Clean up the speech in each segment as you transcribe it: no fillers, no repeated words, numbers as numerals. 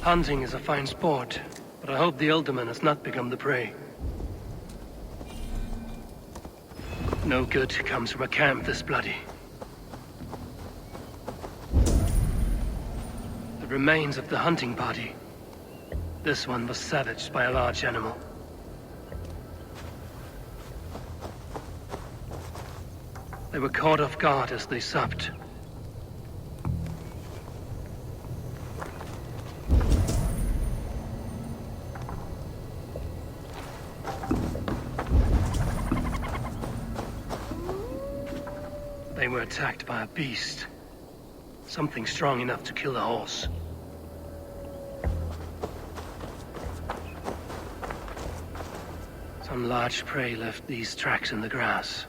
Hunting is a fine sport, but I hope the Alderman has not become the prey. No good comes from a camp this bloody. The remains of the hunting party. This one was savaged by a large animal. They were caught off guard as they supped. They were attacked by a beast. Something strong enough to kill a horse. Some large prey left these tracks in the grass.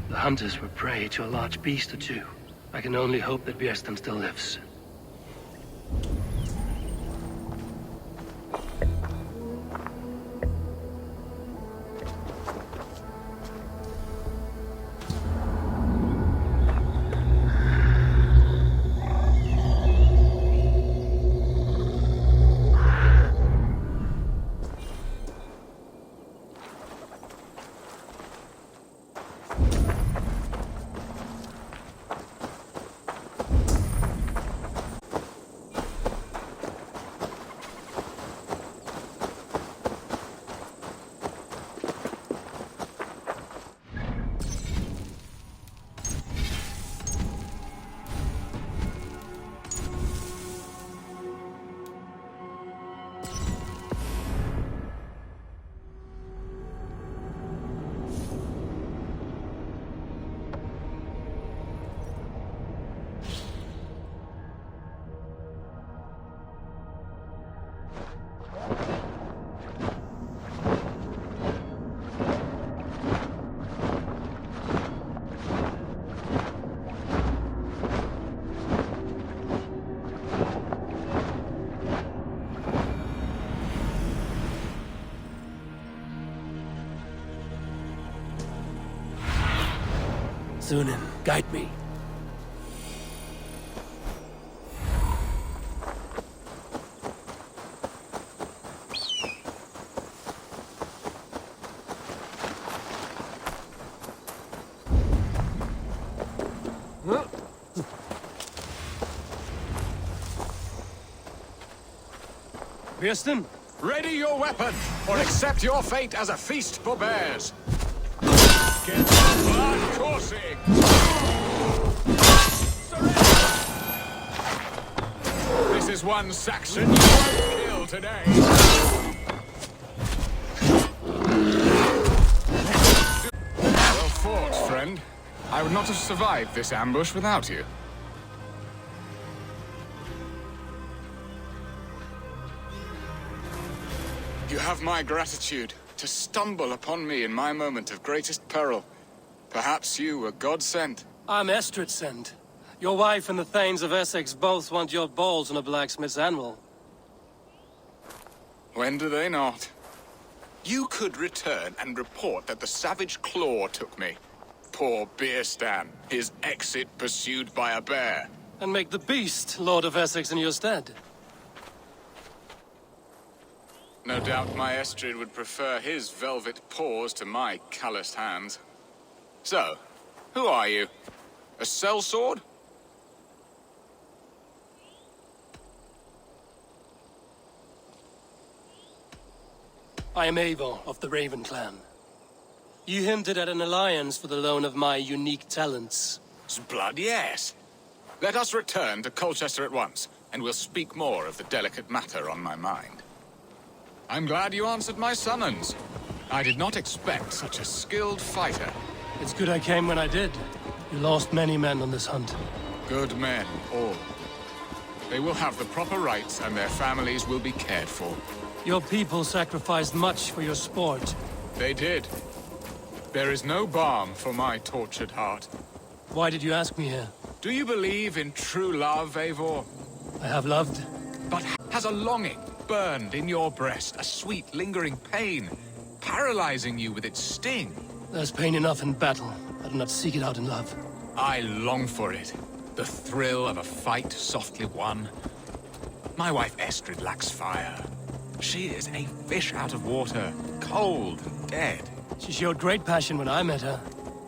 The hunters were prey to a large beast or two. I can only hope that Birstan still lives. Sunan, guide me. Birstan? Ready your weapon, or accept your fate as a feast for bears. Get the blood coursing! Surrender! This is one Saxon you won't kill today. Well fought, friend. I would not have survived this ambush without you. You have my gratitude. To stumble upon me in my moment of greatest peril. Perhaps you were God-sent. I'm Estrid sent. Your wife and the Thanes of Essex both want your balls on a blacksmith's anvil. When do they not? You could return and report that the savage claw took me. Poor Birstan, his exit pursued by a bear. And make the beast Lord of Essex in your stead. No doubt my Estrid would prefer his velvet paws to my calloused hands. So, who are you? A sellsword? I am Eivor of the Raven clan. You hinted at an alliance for the loan of my unique talents. Blood, yes. Let us return to Colchester at once, and we'll speak more of the delicate matter on my mind. I'm glad you answered my summons. I did not expect such a skilled fighter. It's good I came when I did. You lost many men on this hunt. Good men, all. They will have the proper rights and their families will be cared for. Your people sacrificed much for your sport. They did. There is no balm for my tortured heart. Why did you ask me here? Do you believe in true love, Eivor? I have loved. But has a longing burned in your breast, a sweet, lingering pain, paralyzing you with its sting? There's pain enough in battle. I do not seek it out in love. I long for it. The thrill of a fight softly won. My wife Estrid lacks fire. She is a fish out of water, cold and dead. She showed great passion when I met her,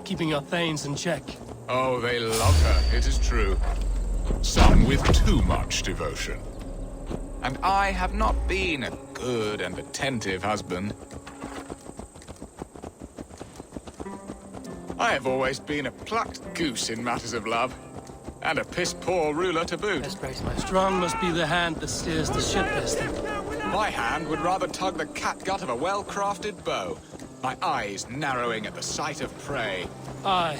keeping our Thanes in check. Oh, they love her, it is true. Some with too much devotion. And I have not been a good and attentive husband. I have always been a plucked goose in matters of love. And a piss-poor ruler to boot. Strong must be the hand that steers the ship, Birstan. My hand would rather tug the catgut of a well-crafted bow. My eyes narrowing at the sight of prey. Aye,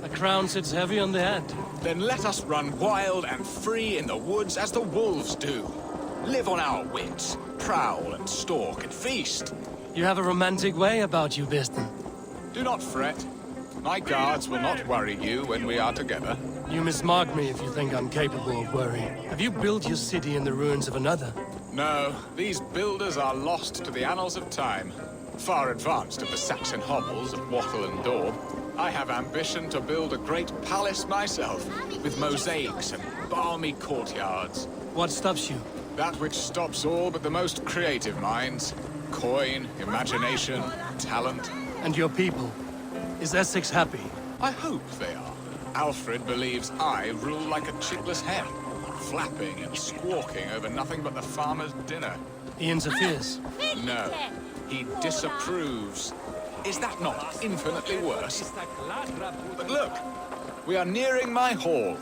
a crown sits heavy on the head. Then let us run wild and free in the woods as the wolves do. Live on our wits, prowl and stalk and feast. You have a romantic way about you, Birstan. Do not fret. My guards will not worry you when we are together. You mismark me if you think I'm capable of worry. Have you built your city in the ruins of another? No, these builders are lost to the annals of time. Far advanced of the Saxon hovels of Wattle and Daub. I have ambition to build a great palace myself, with mosaics and balmy courtyards. What stops you? That which stops all but the most creative minds. Coin, imagination, talent. And your people? Is Essex happy? I hope they are. Alfred believes I rule like a chitless hen, flapping and squawking over nothing but the farmer's dinner. He interferes? No, he disapproves. Is that not infinitely worse? But look, we are nearing my hall.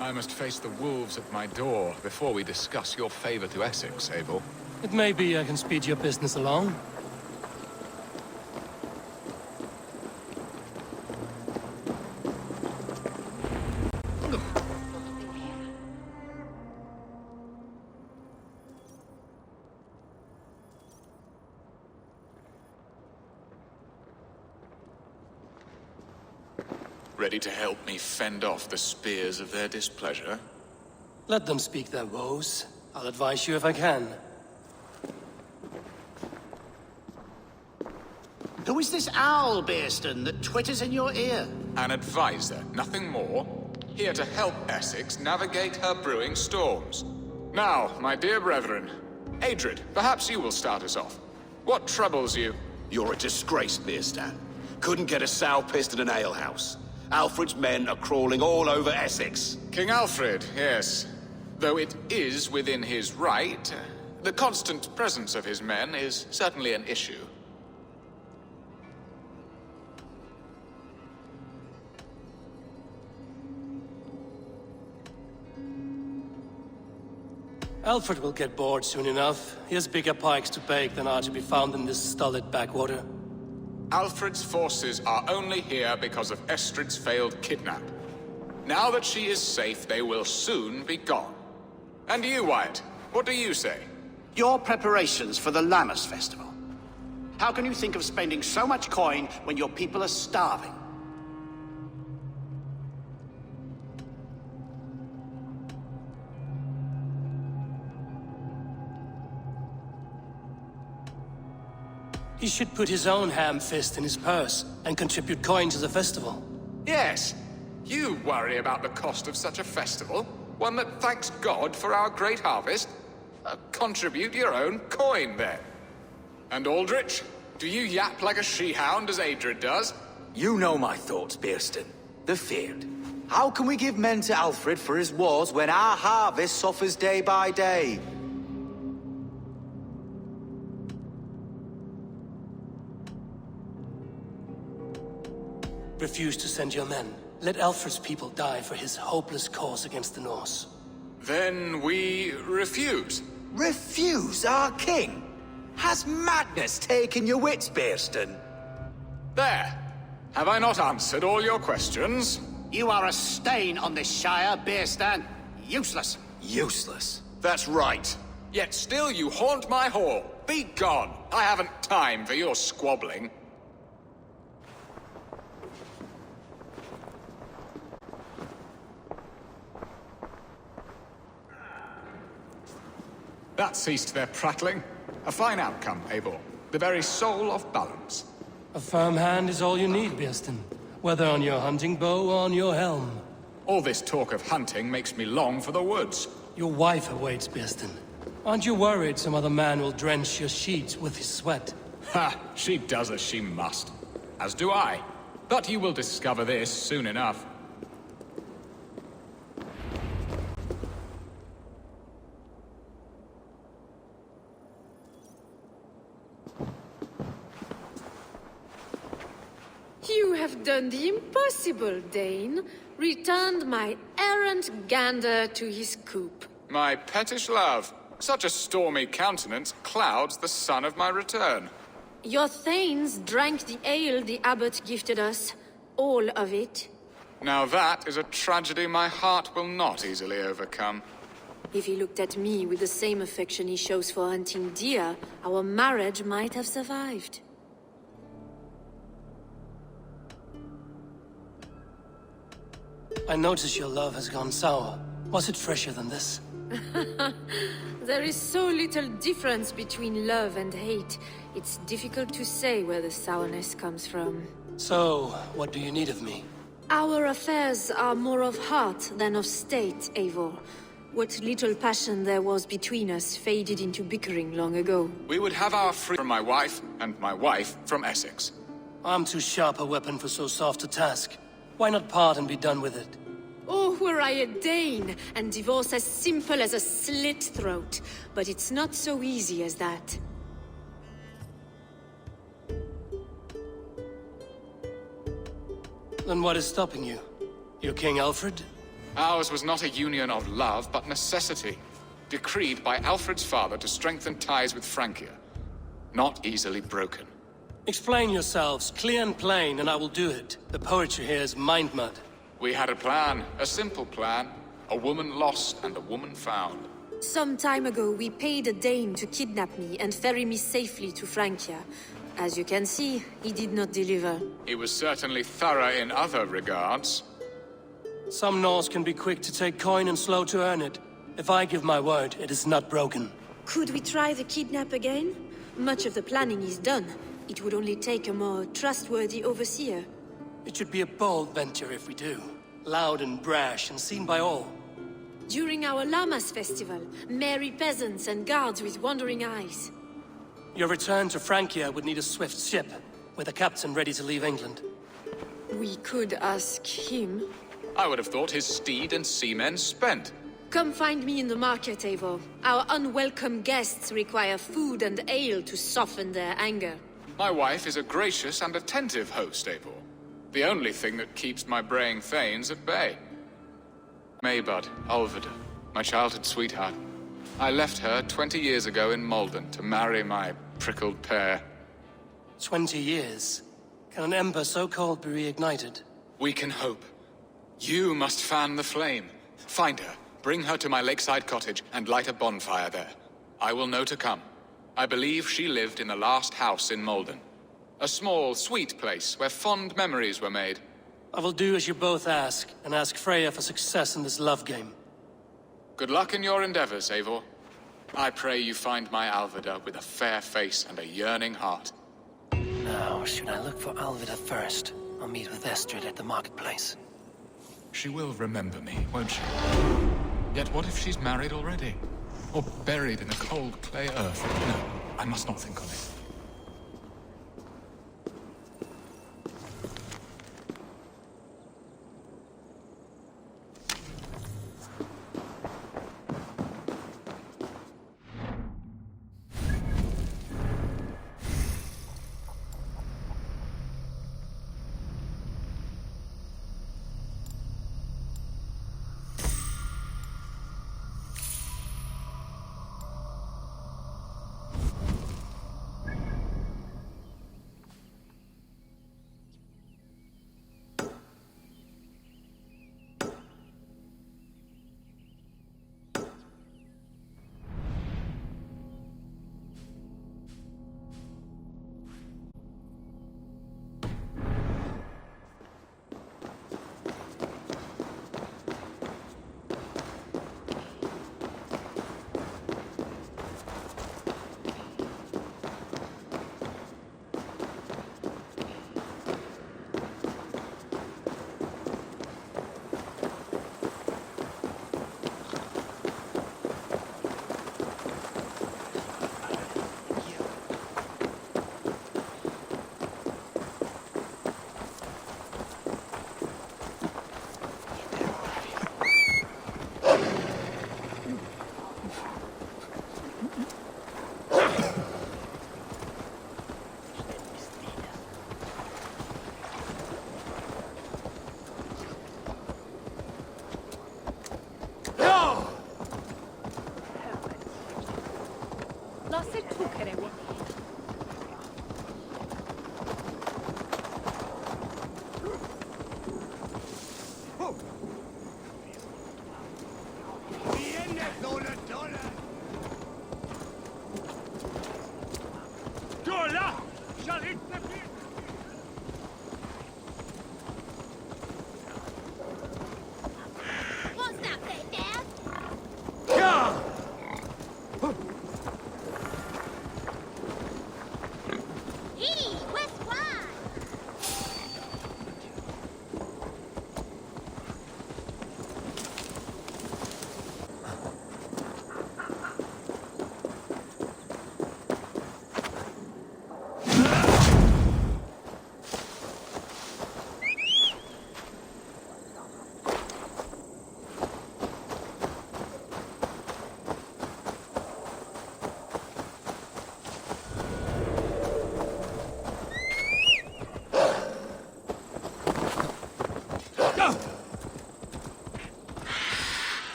I must face the wolves at my door before we discuss your favor to Essex, Eivor. It may be I can speed your business along. Ready to help me fend off the spears of their displeasure? Let them speak their woes. I'll advise you if I can. Who is this owl, Birstan, that twitters in your ear? An advisor, nothing more. Here to help Essex navigate her brewing storms. Now, my dear brethren, Adrid, perhaps you will start us off. What troubles you? You're a disgrace, Birstan. Couldn't get a sow pissed at an alehouse. Alfred's men are crawling all over Essex. King Alfred, yes. Though it is within his right, the constant presence of his men is certainly an issue. Alfred will get bored soon enough. He has bigger pikes to bake than are to be found in this stolid backwater. Alfred's forces are only here because of Estrid's failed kidnap. Now that she is safe, they will soon be gone. And you, Wyatt, what do you say? Your preparations for the Lammas festival. How can you think of spending so much coin when your people are starving? He should put his own ham fist in his purse and contribute coin to the festival. Yes. You worry about the cost of such a festival? One that thanks God for our great harvest? Contribute your own coin, then. And Aldrich, do you yap like a she-hound as Adrid does? You know my thoughts, Birstan. The feared. How can we give men to Alfred for his wars when our harvest suffers day by day? Refuse to send your men. Let Alfred's people die for his hopeless cause against the Norse. Then we refuse. Refuse our king? Has madness taken your wits, Birstan? There. Have I not answered all your questions? You are a stain on this shire, Birstan. Useless. Useless. That's right. Yet still you haunt my hall. Be gone. I haven't time for your squabbling. That ceased their prattling. A fine outcome, Eivor. The very soul of balance. A firm hand is all you need, Birstan. Whether on your hunting bow or on your helm. All this talk of hunting makes me long for the woods. Your wife awaits, Birstan. Aren't you worried some other man will drench your sheets with his sweat? Ha! She does as she must. As do I. But you will discover this soon enough. You have done the impossible, Dane. Returned my errant gander to his coop. My pettish love. Such a stormy countenance clouds the sun of my return. Your thanes drank the ale the abbot gifted us. All of it. Now that is a tragedy my heart will not easily overcome. If he looked at me with the same affection he shows for hunting deer, our marriage might have survived. I notice your love has gone sour. Was it fresher than this? There is so little difference between love and hate. It's difficult to say where the sourness comes from. So, what do you need of me? Our affairs are more of heart than of state, Eivor. What little passion there was between us faded into bickering long ago. We would have our freedom from my wife, and my wife from Essex. I'm too sharp a weapon for so soft a task. Why not part and be done with it? Oh, were I a Dane, and divorce as simple as a slit throat. But it's not so easy as that. Then what is stopping you? Your King Alfred? Ours was not a union of love, but necessity. Decreed by Alfred's father to strengthen ties with Francia. Not easily broken. Explain yourselves, clear and plain, and I will do it. The poetry here is mind mud. We had a plan, a simple plan. A woman lost and a woman found. Some time ago, we paid a Dane to kidnap me and ferry me safely to Francia. As you can see, he did not deliver. He was certainly thorough in other regards. Some Norse can be quick to take coin and slow to earn it. If I give my word, it is not broken. Could we try the kidnap again? Much of the planning is done. It would only take a more trustworthy overseer. It should be a bold venture if we do. Loud and brash and seen by all. During our Llamas festival, merry peasants and guards with wandering eyes. Your return to Francia would need a swift ship, with a captain ready to leave England. We could ask him. I would have thought his steed and seamen spent. Come find me in the market, Eivor. Our unwelcome guests require food and ale to soften their anger. My wife is a gracious and attentive host, Eivor. The only thing that keeps my braying thanes at bay. Maybud, Ulvida, my childhood sweetheart. I left her 20 years ago in Malden to marry my prickled pear. 20 years? Can an ember so cold be reignited? We can hope. You must fan the flame. Find her, bring her to my lakeside cottage, and light a bonfire there. I will know to come. I believe she lived in the last house in Malden. A small, sweet place where fond memories were made. I will do as you both ask, and ask Freya for success in this love game. Good luck in your endeavors, Eivor. I pray you find my Alvida with a fair face and a yearning heart. Now, should I look for Alvida first? I'll meet with Estrid at the marketplace. She will remember me, won't she? Yet what if she's married already? Or buried in a cold clay earth? No, I must not think on it.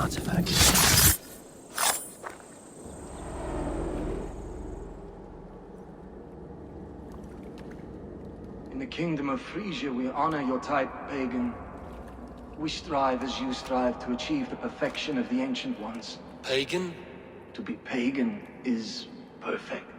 artifact. In the kingdom of Frisia, we honor your type, pagan. We strive as you strive to achieve the perfection of the Ancient Ones. Pagan? To be pagan is perfect.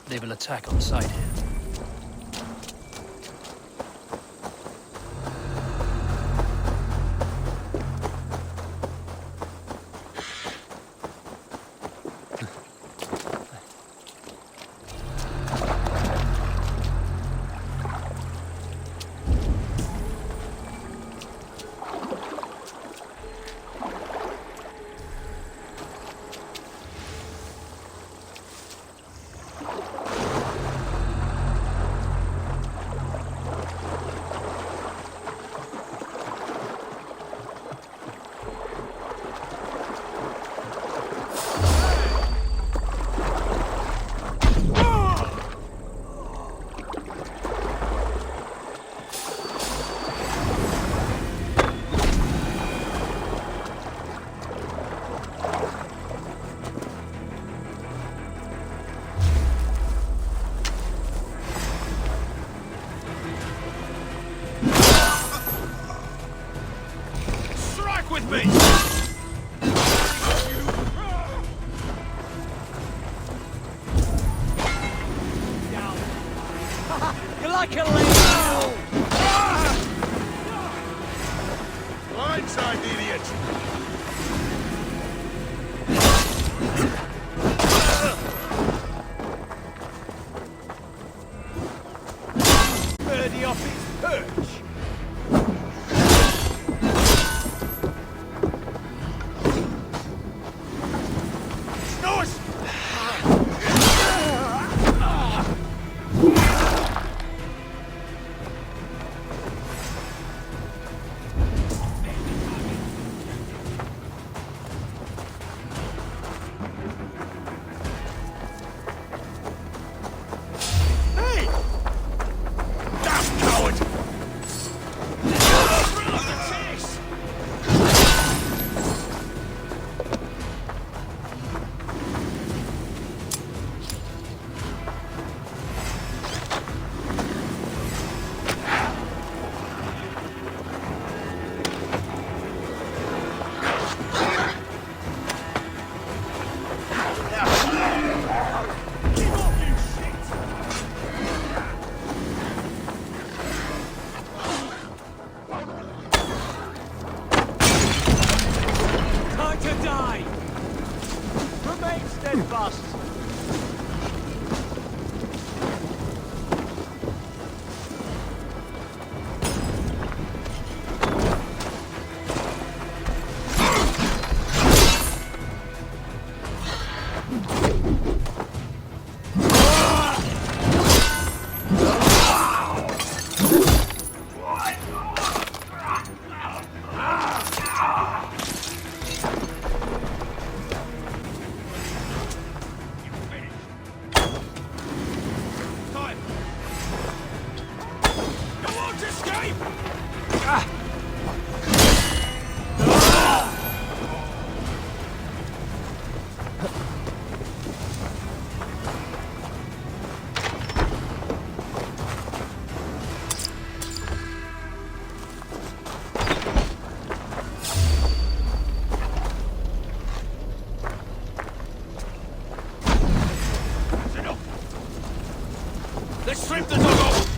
They will attack on sight here. Blindside, idiot! Birdie off its perch! Let's strip the dog off!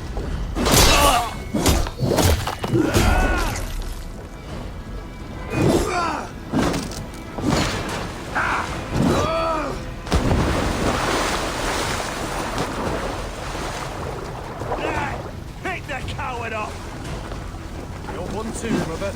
Pick the coward up! You're one too, Robert.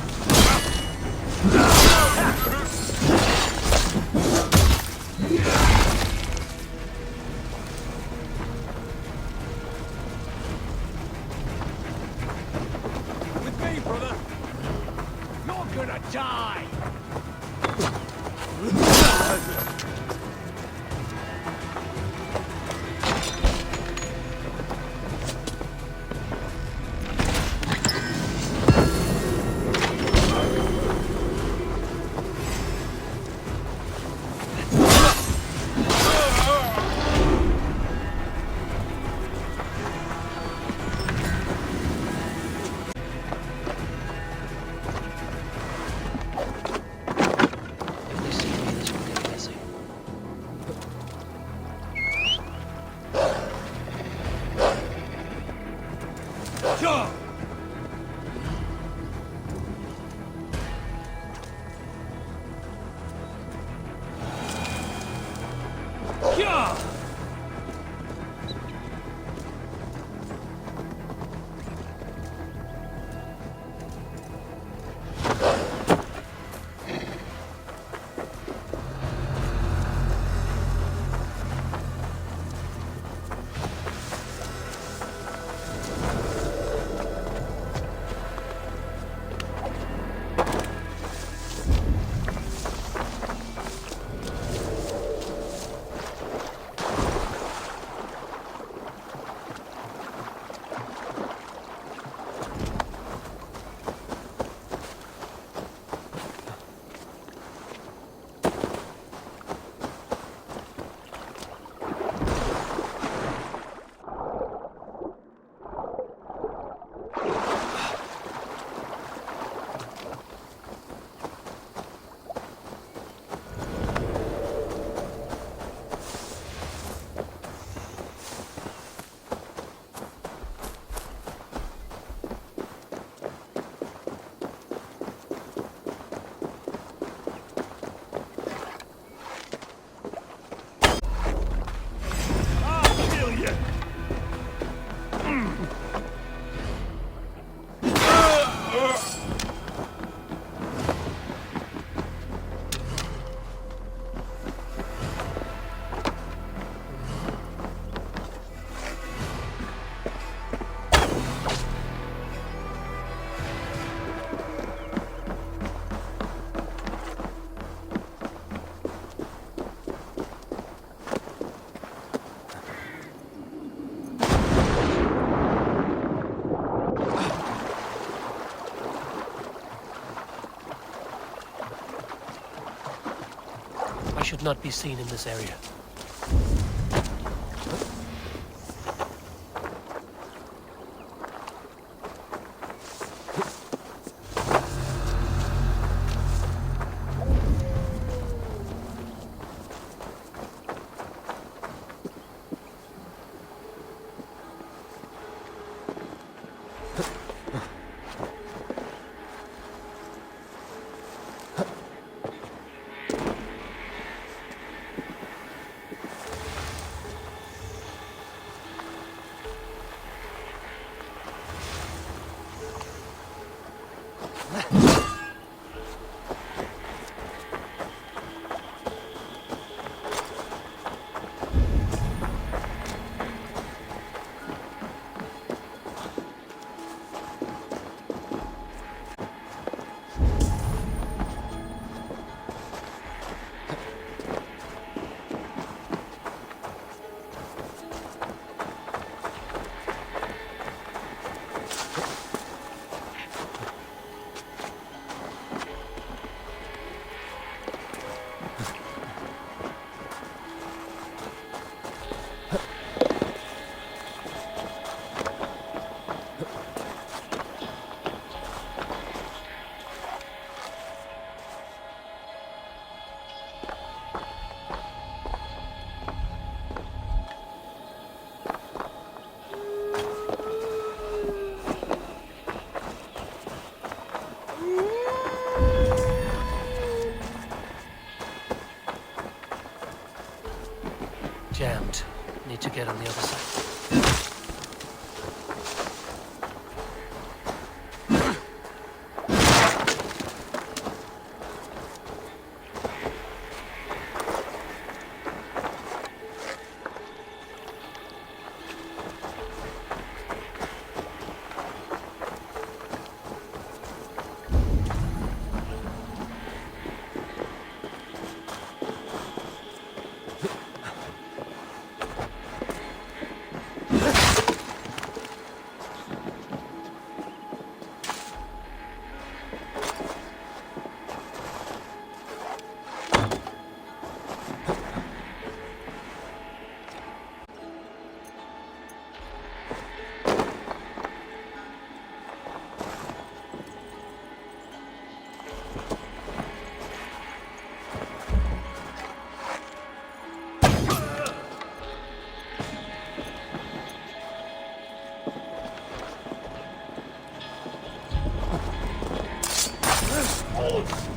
With me, brother. You're gonna die! If they see me, this will get messy. Sure! Yeah! I'll kill you! I should not be seen in this area. to get on the other side. Oh,